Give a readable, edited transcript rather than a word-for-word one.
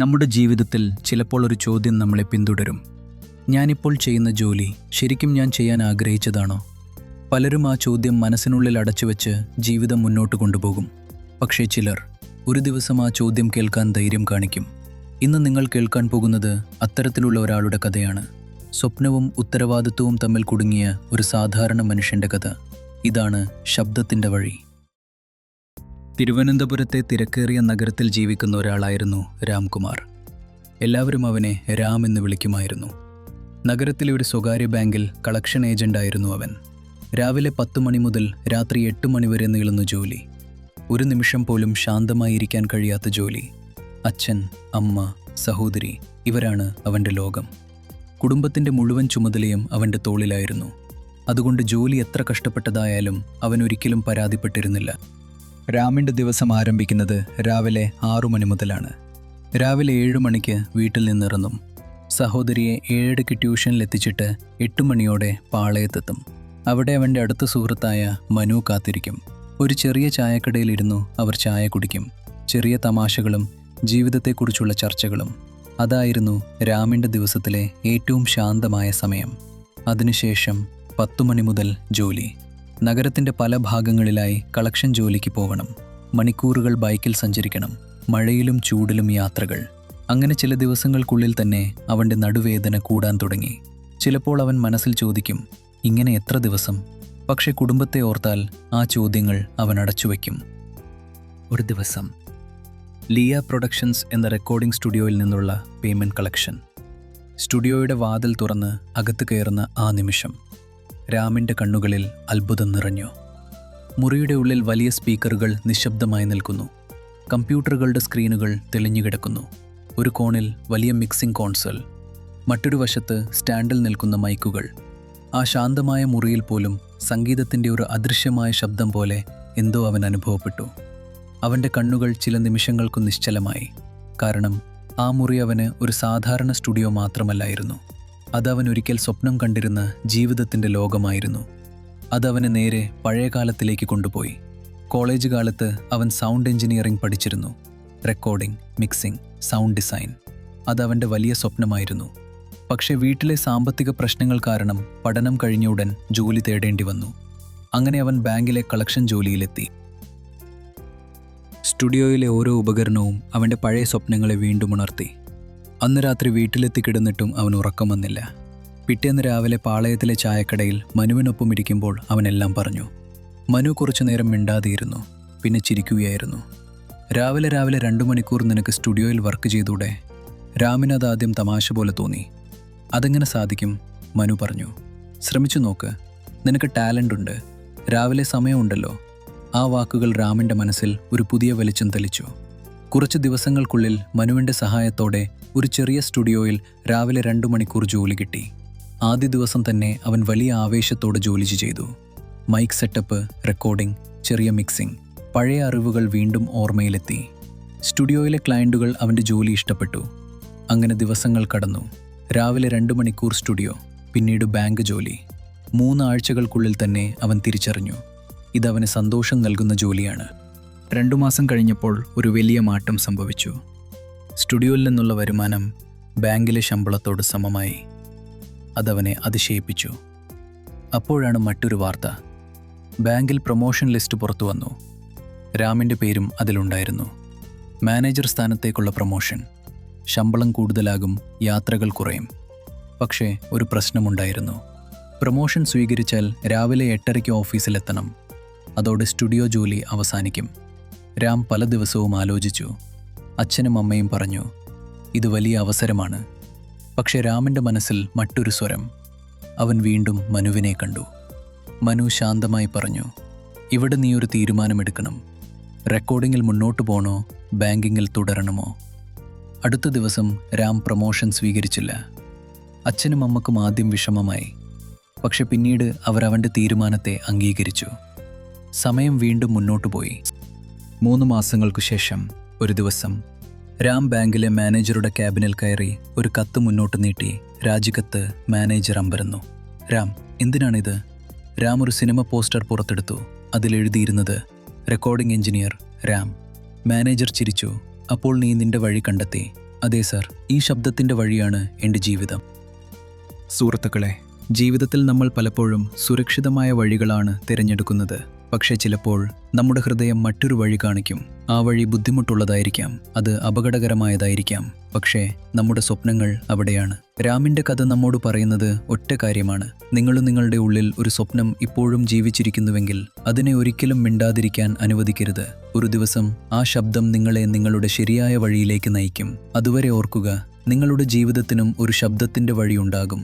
നമ്മുടെ ജീവിതത്തിൽ ചിലപ്പോൾ ഒരു ചോദ്യം നമ്മളെ പിന്തുടരും. ഞാനിപ്പോൾ ചെയ്യുന്ന ജോലി ശരിക്കും ഞാൻ ചെയ്യാൻ ആഗ്രഹിച്ചതാണോ? പലരും ആ ചോദ്യം മനസ്സിനുള്ളിൽ അടച്ചുവെച്ച് ജീവിതം മുന്നോട്ട് കൊണ്ടുപോകും. പക്ഷേ ചിലർ ഒരു ദിവസം ആ ചോദ്യം കേൾക്കാൻ ധൈര്യം കാണിക്കും. ഇന്ന് നിങ്ങൾ കേൾക്കാൻ പോകുന്നത് അത്തരത്തിലുള്ള ഒരാളുടെ കഥയാണ്. സ്വപ്നവും ഉത്തരവാദിത്വവും തമ്മിൽ കുടുങ്ങിയ ഒരു സാധാരണ മനുഷ്യൻ്റെ കഥ. ഇതാണ് ശബ്ദത്തിൻ്റെ വഴി. തിരുവനന്തപുരത്തെ തിരക്കേറിയ നഗരത്തിൽ ജീവിക്കുന്ന ഒരാളായിരുന്നു രാംകുമാർ. എല്ലാവരും അവനെ രാം എന്ന് വിളിക്കുമായിരുന്നു. നഗരത്തിലെ ഒരു സ്വകാര്യ ബാങ്കിൽ കളക്ഷൻ ഏജൻ്റായിരുന്നു അവൻ. രാവിലെ 10 മണി മുതൽ രാത്രി 8 മണി വരെ നീളുന്ന ജോലി. ഒരു നിമിഷം പോലും ശാന്തമായിരിക്കാൻ കഴിയാത്ത ജോലി. അച്ഛൻ, അമ്മ, സഹോദരി ഇവരാണ് അവൻ്റെ ലോകം. കുടുംബത്തിൻ്റെ മുഴുവൻ ചുമതലയും അവൻ്റെ തോളിലായിരുന്നു. അതുകൊണ്ട് ജോലി എത്ര കഷ്ടപ്പെട്ടതായാലും അവൻ ഒരിക്കലും പരാതിപ്പെട്ടിരുന്നില്ല. രാമിൻ്റെ ദിവസം ആരംഭിക്കുന്നത് രാവിലെ 6 മണി മുതലാണ്. രാവിലെ 7 മണിക്ക് വീട്ടിൽ നിന്നിറങ്ങും. സഹോദരിയെ 7:30 ട്യൂഷനിലെത്തിച്ചിട്ട് 8 മണിയോടെ പാളയത്തെത്തും. അവിടെ അവൻ്റെ അടുത്ത സുഹൃത്തായ മനു കാത്തിരിക്കും. ഒരു ചെറിയ ചായക്കടയിലിരുന്നു അവർ ചായ കുടിക്കും. ചെറിയ തമാശകളും ജീവിതത്തെക്കുറിച്ചുള്ള ചർച്ചകളും. അതായിരുന്നു രാമിൻ്റെ ദിവസത്തിലെ ഏറ്റവും ശാന്തമായ സമയം. അതിനുശേഷം 10 മണി മുതൽ ജോലി. നഗരത്തിൻ്റെ പല ഭാഗങ്ങളിലായി കളക്ഷൻ ജോലിക്ക് പോകണം. മണിക്കൂറുകൾ ബൈക്കിൽ സഞ്ചരിക്കണം. മഴയിലും ചൂടിലും യാത്രകൾ. അങ്ങനെ ചില ദിവസങ്ങൾക്കുള്ളിൽ തന്നെ അവൻ്റെ നടുവേദന കൂടാൻ തുടങ്ങി. ചിലപ്പോൾ അവൻ മനസ്സിൽ ചോദിക്കും, ഇങ്ങനെ എത്ര ദിവസം? പക്ഷെ കുടുംബത്തെ ഓർത്താൽ ആ ചോദ്യങ്ങൾ അവൻ അടച്ചുവെക്കും. ഒരു ദിവസം ലിയ പ്രൊഡക്ഷൻസ് എന്ന റെക്കോർഡിംഗ് സ്റ്റുഡിയോയിൽ നിന്നുള്ള പേയ്മെൻറ്റ് കളക്ഷൻ. സ്റ്റുഡിയോയുടെ വാതിൽ തുറന്ന് അകത്ത് കയറുന്ന ആ നിമിഷം രാമിൻ്റെ കണ്ണുകളിൽ അത്ഭുതം നിറഞ്ഞു. മുറിയുടെ ഉള്ളിൽ വലിയ സ്പീക്കറുകൾ നിശബ്ദമായി നിൽക്കുന്നു. കമ്പ്യൂട്ടറുകളുടെ സ്ക്രീനുകൾ തെളിഞ്ഞുകിടക്കുന്നു. ഒരു കോണിൽ വലിയ മിക്സിംഗ് കോൺസോൾ. മറ്റൊരു വശത്ത് സ്റ്റാൻഡിൽ നിൽക്കുന്ന മൈക്കുകൾ. ആ ശാന്തമായ മുറിയിൽ പോലും സംഗീതത്തിൻ്റെ ഒരു അദൃശ്യമായ ശബ്ദം പോലെ എന്തോ അവൻ അനുഭവപ്പെട്ടു. അവൻ്റെ കണ്ണുകൾ ചില നിമിഷങ്ങൾക്കു നിശ്ചലമായി. കാരണം ആ മുറി അവന് ഒരു സാധാരണ സ്റ്റുഡിയോ മാത്രമല്ലായിരുന്നു. അതവൻ ഒരിക്കൽ സ്വപ്നം കണ്ടിരുന്ന ജീവിതത്തിൻ്റെ ലോകമായിരുന്നു. അതവനെ നേരെ പഴയ കാലത്തിലേക്ക് കൊണ്ടുപോയി. കോളേജ് കാലത്ത് അവൻ സൗണ്ട് എഞ്ചിനീയറിംഗ് പഠിച്ചിരുന്നു. റെക്കോർഡിംഗ്, മിക്സിംഗ്, സൗണ്ട് ഡിസൈൻ അതവൻ്റെ വലിയ സ്വപ്നമായിരുന്നു. പക്ഷേ വീട്ടിലെ സാമ്പത്തിക പ്രശ്നങ്ങൾ കാരണം പഠനം കഴിഞ്ഞ ഉടൻ ജോലി തേടേണ്ടി വന്നു. അങ്ങനെ അവൻ ബാങ്കിലെ കളക്ഷൻ ജോലിയിലെത്തി. സ്റ്റുഡിയോയിലെ ഓരോ ഉപകരണവും അവൻ്റെ പഴയ സ്വപ്നങ്ങളെ വീണ്ടും ഉണർത്തി. അന്ന് രാത്രി വീട്ടിലെത്തി കിടന്നിട്ടും അവൻ ഉറക്കം വന്നില്ല. പിറ്റേന്ന് രാവിലെ പാളയത്തിലെ ചായക്കടയിൽ മനുവിനൊപ്പം ഇരിക്കുമ്പോൾ അവനെല്ലാം പറഞ്ഞു. മനു കുറച്ചു നേരം മിണ്ടാതെയിരുന്നു. പിന്നെ ചിരിക്കുകയായിരുന്നു. രാവിലെ 2 മണിക്കൂർ നിനക്ക് സ്റ്റുഡിയോയിൽ വർക്ക് ചെയ്തൂടെ? രാമിനതാദ്യം തമാശ പോലെ തോന്നി. അതെങ്ങനെ സാധിക്കും? മനു പറഞ്ഞു. ശ്രമിച്ചു നോക്ക്. നിനക്ക് ടാലൻ്റ് ഉണ്ട്. രാവിലെ സമയമുണ്ടല്ലോ. ആ വാക്കുകൾ രാമിൻ്റെ മനസ്സിൽ ഒരു പുതിയ വെളിച്ചം തെളിച്ചു. കുറച്ച് ദിവസങ്ങൾക്കുള്ളിൽ മനുവിൻ്റെ സഹായത്തോടെ ഒരു ചെറിയ സ്റ്റുഡിയോയിൽ രാവിലെ 2 മണിക്കൂർ ജോലി കിട്ടി. ആദ്യ ദിവസം തന്നെ അവൻ വലിയ ആവേശത്തോടെ ജോലി ചെയ്തു. മൈക്ക് സെറ്റപ്പ്, റെക്കോർഡിംഗ്, ചെറിയ മിക്സിംഗ്. പഴയ അറിവുകൾ വീണ്ടും ഓർമ്മയിലെത്തി. സ്റ്റുഡിയോയിലെ ക്ലയൻറ്റുകൾ അവൻ്റെ ജോലി ഇഷ്ടപ്പെട്ടു. അങ്ങനെ ദിവസങ്ങൾ കടന്നു. രാവിലെ 2 മണിക്കൂർ സ്റ്റുഡിയോ, പിന്നീട് ബാങ്ക് ജോലി. 3 ആഴ്ചകൾക്കുള്ളിൽ തന്നെ അവൻ തിരിച്ചറിഞ്ഞു, ഇതവന് സന്തോഷം നൽകുന്ന ജോലിയാണ്. 2 മാസം കഴിഞ്ഞപ്പോൾ ഒരു വലിയ മാറ്റം സംഭവിച്ചു. സ്റ്റുഡിയോയിൽ നിന്നുള്ള വരുമാനം ബാങ്കിലെ ശമ്പളത്തോട് സമമായി. അതവനെ അതിശയിപ്പിച്ചു. അപ്പോഴാണ് മറ്റൊരു വാർത്ത. ബാങ്കിൽ പ്രൊമോഷൻ ലിസ്റ്റ് പുറത്തു വന്നു. രാമിൻ്റെ പേരും അതിലുണ്ടായിരുന്നു. Manager സ്ഥാനത്തേക്കുള്ള promotion. ശമ്പളം കൂടുതലാകും, യാത്രകൾ കുറയും. പക്ഷേ ഒരു പ്രശ്നമുണ്ടായിരുന്നു. പ്രൊമോഷൻ സ്വീകരിച്ചാൽ രാവിലെ 8:30 ഓഫീസിലെത്തണം. അതോടെ സ്റ്റുഡിയോ ജോലി അവസാനിക്കും. രാം പല ദിവസവും ആലോചിച്ചു. അച്ഛനും അമ്മയും പറഞ്ഞു, ഇത് വലിയ അവസരമാണ്. പക്ഷേ രാമിൻ്റെ മനസ്സിൽ മറ്റൊരു സ്വരം. അവൻ വീണ്ടും മനുവിനെ കണ്ടു. മനു ശാന്തമായി പറഞ്ഞു, ഇവിടെ നീ ഒരു തീരുമാനമെടുക്കണം. റെക്കോർഡിങ്ങിൽ മുന്നോട്ട് പോകണോ, ബാങ്കിങ്ങിൽ തുടരണമോ? അടുത്ത ദിവസം രാം പ്രൊമോഷൻ സ്വീകരിച്ചില്ല. അച്ഛനും അമ്മക്കും ആദ്യം വിഷമമായി. പക്ഷെ പിന്നീട് അവർ അവൻ്റെ തീരുമാനത്തെ അംഗീകരിച്ചു. സമയം വീണ്ടും മുന്നോട്ടു പോയി. 3 മാസങ്ങൾക്കു ശേഷം ഒരു ദിവസം രാം ബാങ്കിലെ മാനേജറുടെ ക്യാബിനിൽ കയറി ഒരു കത്ത് മുന്നോട്ട് നീട്ടി. രാജിക്കത്ത് മാനേജർ അമ്പരന്നു. രാം, എന്തിനാണിത്? രാം ഒരു സിനിമ പോസ്റ്റർ പുറത്തെടുത്തു. അതിലെഴുതിയിരുന്നത് റെക്കോർഡിംഗ് എഞ്ചിനീയർ രാം. മാനേജർ ചിരിച്ചു. അപ്പോൾ നീ നിന്റെ വഴി കണ്ടെത്തി. അതെ സാർ, ഈ ശബ്ദത്തിൻ്റെ വഴിയാണ് എൻ്റെ ജീവിതം. സുഹൃത്തുക്കളെ, ജീവിതത്തിൽ നമ്മൾ പലപ്പോഴും സുരക്ഷിതമായ വഴികളാണ് തിരഞ്ഞെടുക്കുന്നത്. പക്ഷേ ചിലപ്പോൾ നമ്മുടെ ഹൃദയം മറ്റൊരു വഴി കാണിക്കും. ആ വഴി ബുദ്ധിമുട്ടുള്ളതായിരിക്കാം, അത് അപകടകരമായതായിരിക്കാം, പക്ഷേ നമ്മുടെ സ്വപ്നങ്ങൾ അവിടെയാണ്. രാമിൻ്റെ കഥ നമ്മോട് പറയുന്നത് ഒറ്റ കാര്യമാണ്: നിങ്ങളും നിങ്ങളുടെ ഉള്ളിൽ ഒരു സ്വപ്നം ഇപ്പോഴും ജീവിച്ചിരിക്കുന്നുവെങ്കിൽ അതിനെ ഒരിക്കലും മിണ്ടാതിരിക്കാൻ അനുവദിക്കരുത്. ഒരു ദിവസം ആ ശബ്ദം നിങ്ങളെ നിങ്ങളുടെ ശരിയായ വഴിയിലേക്ക് നയിക്കും. അതുവരെ ഓർക്കുക, നിങ്ങളുടെ ജീവിതത്തിനും ഒരു ശബ്ദത്തിൻ്റെ വഴിയുണ്ടാകും.